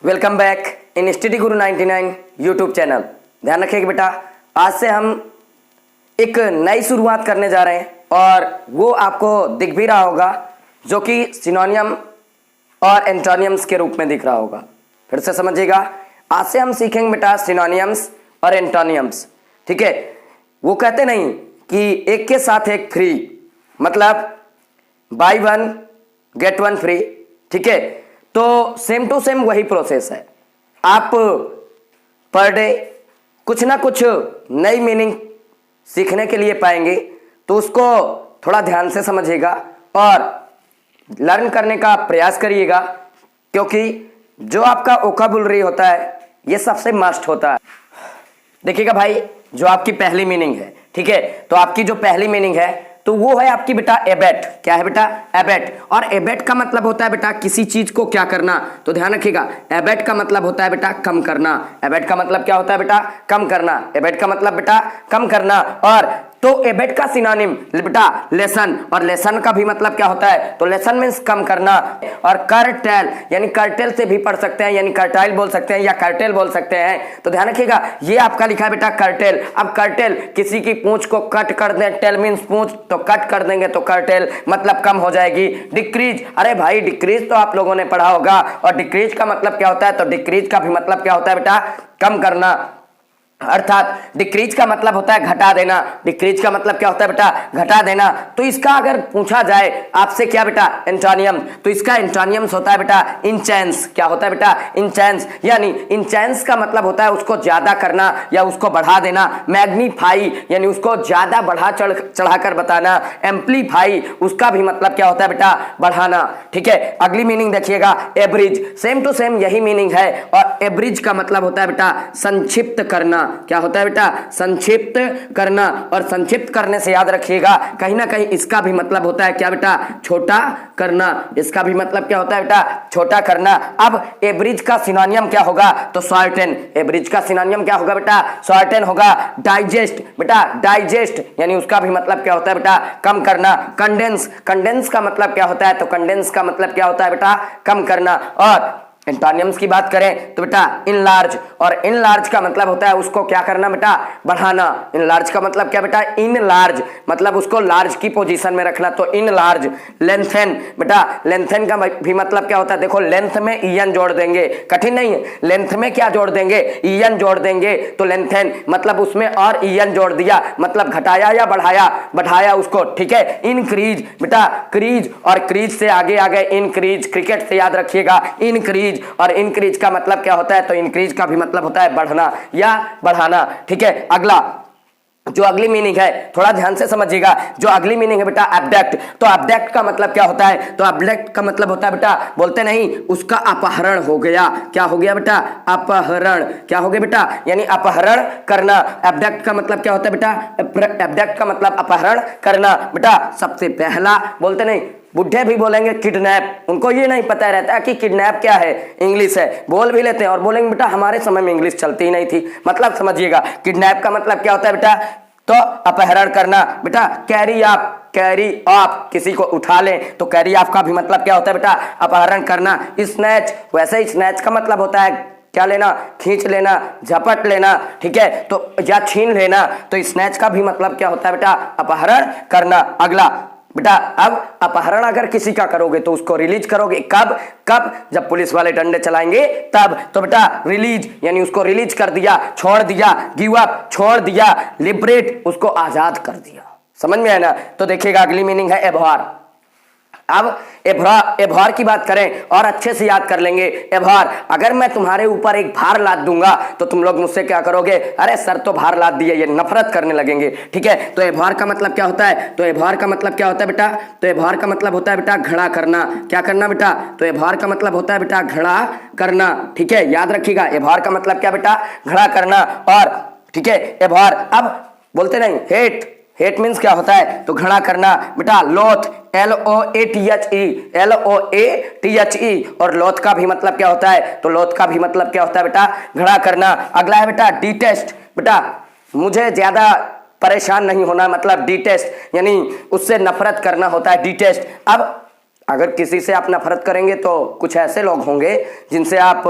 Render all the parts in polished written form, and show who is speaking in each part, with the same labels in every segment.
Speaker 1: Welcome back in study Guru 99 YouTube channel. ध्यान रखिएगा बेटा, आज से हम एक नई शुरुआत करने जा रहे हैं और वो आपको दिख भी रहा होगा, जो कि सिनोनियम और एंटोनियम्स के रूप में दिख रहा होगा। फिर से समझिएगा, आज से हम सीखेंगे बेटा सिनोनियम्स और एंटोनियम्स। ठीक है, वो कहते नहीं कि एक के साथ एक फ्री, मतलब by one get one free. ठीक है, तो सेम टू सेम वही प्रोसेस है। आप पर डे कुछ ना कुछ नई मीनिंग सीखने के लिए पाएंगे, तो उसको थोड़ा ध्यान से समझिएगा और लर्न करने का प्रयास करिएगा, क्योंकि जो आपका वोकैबुलरी होता है ये सबसे मस्ट होता है। देखिएगा भाई, जो आपकी पहली मीनिंग है, ठीक है, तो आपकी जो पहली मीनिंग है तो वो है आपकी बेटा एबेट। क्या है बेटा? एबेट। और एबेट का मतलब होता है बेटा किसी चीज को क्या करना। तो ध्यान रखिएगा, एबेट का मतलब होता है बेटा कम करना। एबेट का मतलब क्या होता है बेटा? कम करना। एबेट का मतलब बेटा कम करना। और तो एबेट का सिनोनिम बेटा लेसन, और लेसन का भी मतलब क्या होता है? तो लेसन मीन्स कम करना। और करटेल, यानी करटेल से भी पढ़ सकते हैं, यानी करटाइल बोल सकते हैं या करटेल बोल सकते हैं। तो ध्यान रखिएगा, ये आपका लिखा है बेटा करटेल। अब करटेल, किसी की पूंछ को कट कर दें, टेल मीन्स पूंछ, तो कट कर देंगे तो करटेल मतलब कम हो जाएगी। डिक्रीज, अरे भाई डिक्रीज तो आप लोगों ने पढ़ा होगा, और डिक्रीज का मतलब क्या होता है? तो डिक्रीज का भी मतलब क्या होता है बेटा? कम करना। अर्थात डिक्रीज का मतलब होता है घटा देना। डिक्रीज का मतलब क्या होता है बेटा? घटा देना। तो इसका अगर पूछा जाए आपसे क्या बेटा? एंटोनियम, तो इसका एंटोनियम्स होता है बेटा इंचेंस। क्या होता है बेटा? इंचेंस। यानी इंचेंस का मतलब होता है उसको ज्यादा करना या उसको बढ़ा देना। मैग्नीफाई, यानी उसको ज्यादा बढ़ा चढ़ाकर बताना। एम्पलीफाई, उसका भी मतलब क्या होता है बेटा? बढ़ाना। ठीक है, अगली मीनिंग देखिएगा, एवरेज। सेम टू सेम यही मीनिंग है। और एवरेज का मतलब होता है बेटा संक्षिप्त करना। क्या होता है बेटा? संक्षिप्त करना। और संक्षिप्त करने से याद रखिएगा, कहीं ना कहीं इसका भी मतलब होता है क्या बेटा? छोटा करना। इसका भी मतलब क्या होता है बेटा? छोटा करना। अब एवरेज का सिनोनियम क्या होगा? तो शॉर्टेन। एवरेज का सिनोनियम क्या होगा बेटा? शॉर्टेन होगा। डाइजेस्ट, बेटा डाइजेस्ट, यानी उसका भी मतलब क्या होता है बेटा? कम करना। कंडेंस, कंडेंस का मतलब क्या होता है? तो कंडेंस का मतलब क्या होता है बेटा? कम करना। और एंटोनियम्स की बात करें तो बेटा इनलार्ज, और इनलार्ज का मतलब होता है उसको क्या करना बेटा? बढ़ाना। इनलार्ज का मतलब क्या बेटा? इनलार्ज मतलब उसको लार्ज की पोजीशन में रखना, तो इनलार्ज। लेंथेन, बेटा लेंथेन का भी मतलब क्या होता है? देखो लेंथ में ईएन जोड़ देंगे, कठिन नहीं है। लेंथ में क्या जोड़ देंगे? ईएन जोड़ देंगे, तो लेंथेन मतलब उसमें और ईएन जोड़ दिया, मतलब घटाया या बढ़ाया? बढ़ाया उसको। ठीक है, इनक्रीज, बेटा क्रीज, और क्रीज से आगे आ गए इनक्रीज। क्रिकेट से याद रखिएगा इनक्रीज, और इंक्रीज का मतलब क्या होता है? तो इंक्रीज का भी मतलब होता है बढ़ना या बढ़ाना। ठीक है, अगला जो अगली मीनिंग है थोड़ा ध्यान से समझिएगा। जो अगली मीनिंग है बेटा एब्डक्ट। तो एब्डक्ट का मतलब क्या होता है? तो एब्डक्ट का मतलब होता है बेटा, बोलते नहीं उसका अपहरण हो गया। क्या हो गया बेटा? अपहरण। क्या हो गया बेटा? यानी अपहरण करना। एब्डक्ट का मतलब क्या होता है बेटा? एब्डक्ट का मतलब अपहरण करना। बेटा सबसे पहला, बोलते नहीं बुढ़े भी बोलेंगे किडनैप, उनको ये नहीं पता रहता है कि किडनैप क्या है, इंग्लिश है, बोल भी लेते हैं और बोलेंगे बेटा हमारे समय में इंग्लिश चलती ही नहीं थी। मतलब समझिएगा, किडनैप का मतलब क्या होता है बेटा? तो अपहरण करना। बेटा कैरी ऑफ, कैरी ऑफ किसी को उठा लें, तो कैरी ऑफ का भी मतलब क्या होता है बेटा? अपहरण करना। स्नैच, वैसे ही स्नैच का मतलब होता है क्या लेना? खींच लेना, झपट लेना। ठीक है, तो या छीन लेना, तो स्नैच का भी मतलब क्या होता है बेटा? अपहरण करना। अगला बेटा, अब अपहरण अगर किसी का करोगे तो उसको रिलीज करोगे कब? कब? जब पुलिस वाले डंडे चलाएंगे तब। तो बेटा रिलीज, यानी उसको रिलीज कर दिया, छोड़ दिया। गिव अप, छोड़ दिया। लिबरेट, उसको आजाद कर दिया। समझ में है ना? तो देखिएगा अगली मीनिंग है एबहॉर। अब एभॉर की बात करें और अच्छे से याद कर लेंगे। एभॉर, अगर मैं तुम्हारे ऊपर एक भार लाद दूंगा तो तुम लोग मुझसे क्या करोगे? अरे सर तो भार लाद दिए, ये नफरत करने लगेंगे। ठीक है, तो एभॉर का मतलब क्या होता है? तो एभॉर का मतलब क्या होता है बेटा? तो एभॉर का मतलब होता है बेटा घड़ा करना। क्या करना बेटा? तो एभॉर का मतलब होता है बेटा घड़ा करना। ठीक है, याद रखिएगा एभॉर का मतलब क्या बेटा? घड़ा करना। और ठीक है, एभॉर, अब बोलते नहीं हेट, हेट मीन्स क्या होता है? तो घड़ा करना। बेटा लोथ, LOATHE, LOATHE, और लोथ का भी मतलब क्या होता है? तो लोथ का भी मतलब क्या होता है बेटा? घड़ा करना। अगला है बेटा डिटेस्ट। बेटा मुझे ज्यादा परेशान नहीं होना, मतलब डिटेस्ट, यानी उससे नफरत करना होता है डिटेस्ट। अब अगर किसी से आप नफरत करेंगे तो कुछ ऐसे लोग होंगे जिनसे आप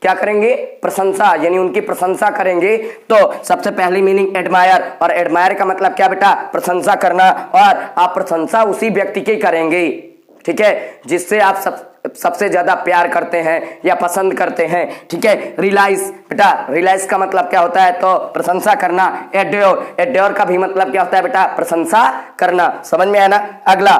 Speaker 1: क्या करेंगे, प्रशंसा, यानी उनकी प्रशंसा करेंगे। तो सबसे पहली मीनिंग एडमायर, और एडमायर का मतलब क्या बेटा, प्रशंसा करना, और आप प्रशंसा उसी व्यक्ति की करेंगे, ठीक है, जिससे आप सबसे ज्यादा प्यार करते हैं या पसंद करते हैं, ठीक है। रिलाइज बेटा, रिलाइज का मतलब क्या होता है, तो प्रशंसा करना। एड्योर, एड्योर का भी मतलब क्या होता है बेटा, प्रशंसा करना, समझ में आया ना। अगला,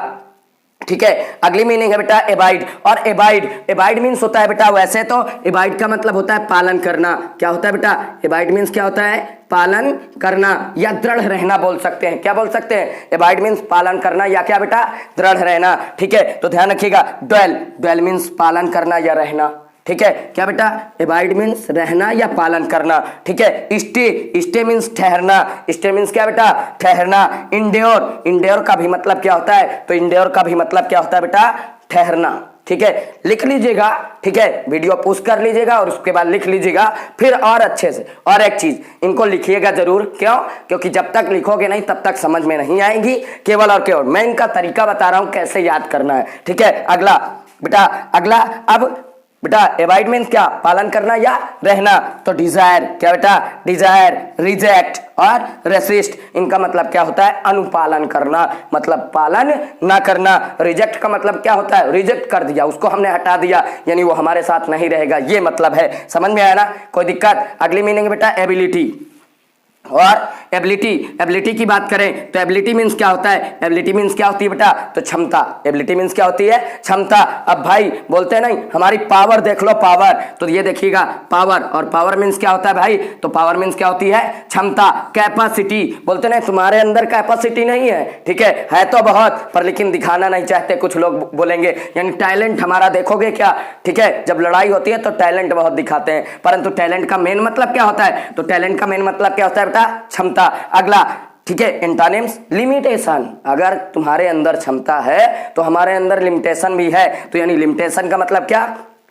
Speaker 1: ठीक है, अगली मीनिंग है बेटा एबाइड, और एबाइड, एबाइड मीन्स होता है बेटा, वैसे तो एबाइड का मतलब होता है पालन करना। क्या होता है बेटा, एबाइड मीन्स क्या होता है, पालन करना या दृढ़ रहना बोल सकते हैं। क्या बोल सकते हैं, एबाइड मीन्स पालन करना या क्या बेटा, दृढ़ रहना, ठीक है। तो ध्यान रखिएगा, ड्वेल, ड्वेल मीन्स पालन करना या रहना, ठीक है। क्या बेटा, एबाइड मीन्स रहना या पालन करना, ठीक है। स्टे, स्टे मीन्स ठहरना, स्टे मीन्स क्या बेटा, ठहरना। इंड्योर, इंड्योर का भी मतलब क्या होता है, तो इंड्योर का भी मतलब क्या होता है बेटा, ठहरना, ठीक है। लिख लीजिएगा, ठीक है, वीडियो पॉज कर लीजिएगा और उसके बाद लिख लीजिएगा फिर और अच्छे से। और एक चीज, इनको लिखिएगा जरूर, क्यों, क्योंकि जब तक लिखोगे नहीं तब तक समझ में नहीं आएंगी, केवल और केवल मैं इनका तरीका बता रहा हूं कैसे याद करना है, ठीक है। अगला बेटा, अगला, अब बेटा एवॉइड मीन्स क्या, पालन करना या रहना। तो डिजायर, क्या बेटा, डिजायर, रिजेक्ट और रेसिस्ट, इनका मतलब क्या होता है, अनुपालन करना, मतलब पालन ना करना। रिजेक्ट का मतलब क्या होता है, रिजेक्ट कर दिया, उसको हमने हटा दिया, यानी वो हमारे साथ नहीं रहेगा, ये मतलब है। समझ में आया ना, कोई दिक्कत। अगली मीनिंग बेटा एबिलिटी और एबिलिटी, एबिलिटी की बात करें तो एबिलिटी मीन्स क्या होता है, एबिलिटी मीन्स क्या होती है बेटा, तो क्षमता। एबिलिटी मीन्स क्या होती है, क्षमता। अब भाई बोलते हैं नहीं, हमारी पावर देख लो, पावर, तो ये देखिएगा पावर, और पावर मीन्स क्या होता है भाई, तो पावर मीन्स क्या होती है, क्षमता। कैपेसिटी, बोलते नहीं तुम्हारे अंदर कैपेसिटी नहीं है, ठीक है तो बहुत, पर लेकिन दिखाना नहीं चाहते कुछ लोग बोलेंगे, यानी टैलेंट हमारा देखोगे क्या, ठीक है, जब लड़ाई होती है तो टैलेंट बहुत दिखाते हैं, परंतु टैलेंट का मेन मतलब क्या होता है, तो टैलेंट का मेन मतलब क्या होता है बेटा, क्षमता। अगला, ठीक है, एंटोनिम्स, लिमिटेशन, अगर तुम्हारे अंदर क्षमता है तो हमारे अंदर लिमिटेशन भी है, तो यानी लिमिटेशन का मतलब क्या,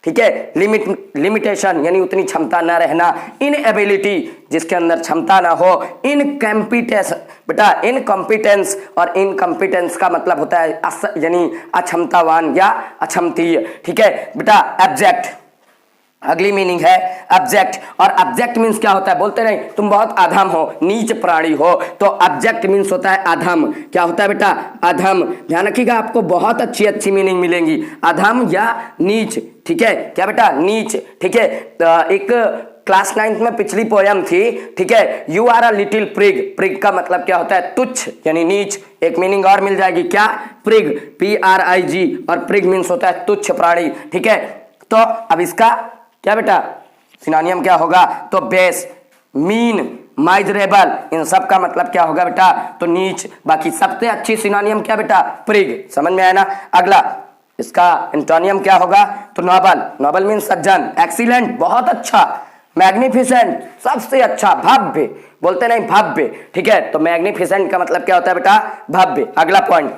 Speaker 1: ठीक है, लिमिटेशन यानी उतनी क्षमता ना रहना। इनएबिलिटी, जिसके अंदर क्षमता ना हो। इनकम्पिटेंस बेटा, इनकम्पिटेंस, और इनकम्पिटेंस का मतलब होता है यानी अक्षमतावान या अक्षमतीय, ठीक है बेटा। एब्जेक्ट, अगली मीनिंग है ऑब्जेक्ट, और ऑब्जेक्ट मीन्स क्या होता है, बोलते नहीं तुम बहुत अधम हो, नीच प्राणी हो, तो ऑब्जेक्ट मीन्स होता है अधम। क्या होता है बेटा, अधम। ध्यान रखिएगा, आपको बहुत अच्छी अच्छी मीनिंग मिलेंगी, अधम या नीच, ठीक है, क्या बेटा, नीच, ठीक है। एक क्लास 9th में पिछली पोयम थी, ठीक है, you are a little prig, prig का मतलब क्या होता है, तुच्छ यानी नीच। एक मीनिंग और मिल जाएगी, क्या, प्रिग, PRIG, और प्रिग मीन्स होता है तुच्छ प्राणी, ठीक है। तो अब इसका क्या बेटा सिनोनियम क्या होगा, तो बेस, मीन, माइजरेबल, इन सब का मतलब क्या होगा बेटा, तो नीच। बाकी सबसे अच्छी सिनोनियम क्या बेटा, प्रिग। समझ में आया ना। अगला, इसका एंटोनियम क्या होगा, तो नोबल, नोबल मीन सज्जन, एक्सीलेंट बहुत अच्छा, मैग्निफिसेंट सबसे अच्छा, भव्य, बोलते नहीं भव्य, ठीक है, तो मैग्निफिसेंट का मतलब क्या होता है बेटा, भव्य। अगला पॉइंट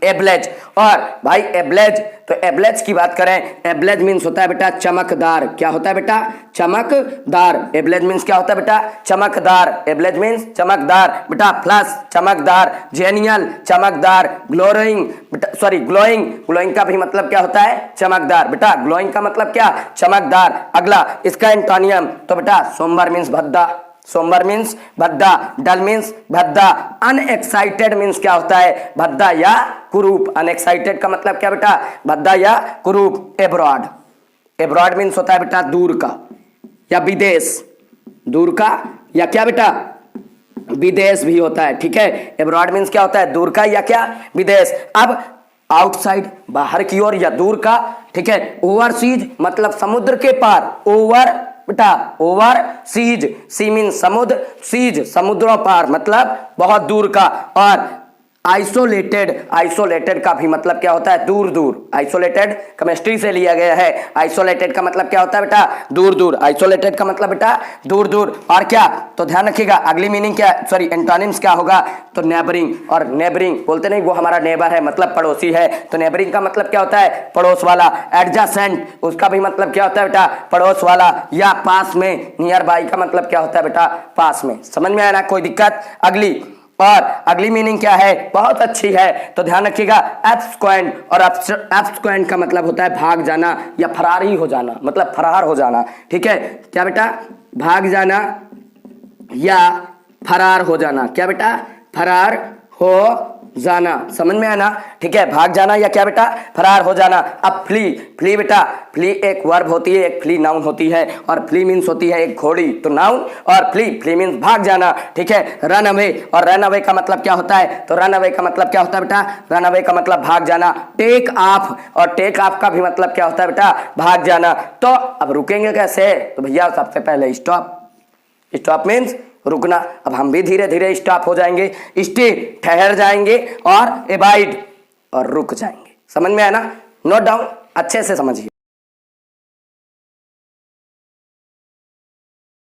Speaker 1: एब्लेज, और भाई एब्लेज, तो एब्लेज की बात करें, एब्लेज मीन्स होता है बेटा चमकदार। क्या होता है बेटा, चमकदार। एब्लेज मीन्स क्या होता है बेटा, चमकदार। एब्लेज मीन्स चमकदार बेटा, प्लस चमकदार, जेनियल चमकदार, ग्लोइंग बेटा, सॉरी ग्लोइंग, ग्लोइंग का भी मतलब क्या होता है, चमकदार बेटा, ग्लोइंग का मतलब क्या, चमकदार। अगला, इसका एंटोनियम, तो बेटा सोमवार मीन्स भद्दा, सोमवार मीन्स भद्दा, डल मीन्स भद्दा, अनएक्साइटेड मीन्स क्या होता है, भद्दा या कुरूप। अनएक्साइटेड का मतलब क्या बेटा, भद्दा या कुरूप। एब्रॉड, एब्रॉड मीन्स होता है बेटा दूर का या विदेश, दूर का या क्या बेटा, विदेश भी होता है, ठीक है। एब्रॉड मीन्स क्या होता है, दूर का या क्या, विदेश। अब आउटसाइड, बाहर की ओर या दूर का, ठीक है। ओवरसीज मतलब समुद्र के पार, ओवर बेटा, ओवर सीज, सी मीन समुद्र, सीज समुद्रों पार मतलब बहुत दूर का। और आइसोलेटेड, आइसोलेटेड का भी मतलब क्या होता है, दूर दूर। आइसोलेटेड केमिस्ट्री से लिया गया है। आइसोलेटेड का मतलब क्या होता है बेटा, दूर दूर। आइसोलेटेड का मतलब बेटा दूर दूर। और क्या, तो ध्यान रखिएगा अगली मीनिंग क्या, सॉरी एंटोनिम्स क्या होगा, तो नेबरिंग, और नेबरिंग बोलते नहीं वो हमारा नेबर है मतलब पड़ोसी है, तो नेबरिंग का मतलब क्या होता है, पड़ोस वाला। एडजेसेंट, उसका भी मतलब क्या होता है बेटा, पड़ोस वाला या पास में, नियर बाई का मतलब क्या होता है बेटा, पास में। समझ में आया ना, कोई दिक्कत। अगली और अगली मीनिंग क्या है, बहुत अच्छी है, तो ध्यान रखिएगा एब्सक्वेंड। और एब्सक्वेंड का मतलब होता है भाग जाना या फरारी हो जाना, मतलब फरार हो जाना। ठीक है, क्या बेटा, भाग जाना या फरार हो जाना। क्या बेटा, फरार हो जाना, समझ में आया ना। ठीक है, भाग जाना या क्या बेटा, फरार हो जाना। अब फ्ली, फ्ली बेटा, फ्ली एक वर्ब होती है, एक फ्ली नाउन होती है, और फ्ली मीन्स होती है एक घोड़ी, तो नाउन, और फ्ली, फ्ली मीन्स भाग जाना। ठीक है, रन अवे, और रन अवे का मतलब क्या होता है, तो रन अवे का मतलब क्या होता है बेटा, रन अवे का मतलब भाग जाना। टेक ऑफ, और टेक ऑफ का भी मतलब क्या होता है बेटा, भाग जाना। तो अब रुकेंगे कैसे, तो भैया सबसे पहले स्टॉप, स्टॉप मीन्स रुकना। अब हम भी धीरे धीरे स्टॉप हो जाएंगे, स्टे ठहर जाएंगे, और एबाइड और रुक जाएंगे। समझ में आया ना, नोट डाउन अच्छे से समझिए।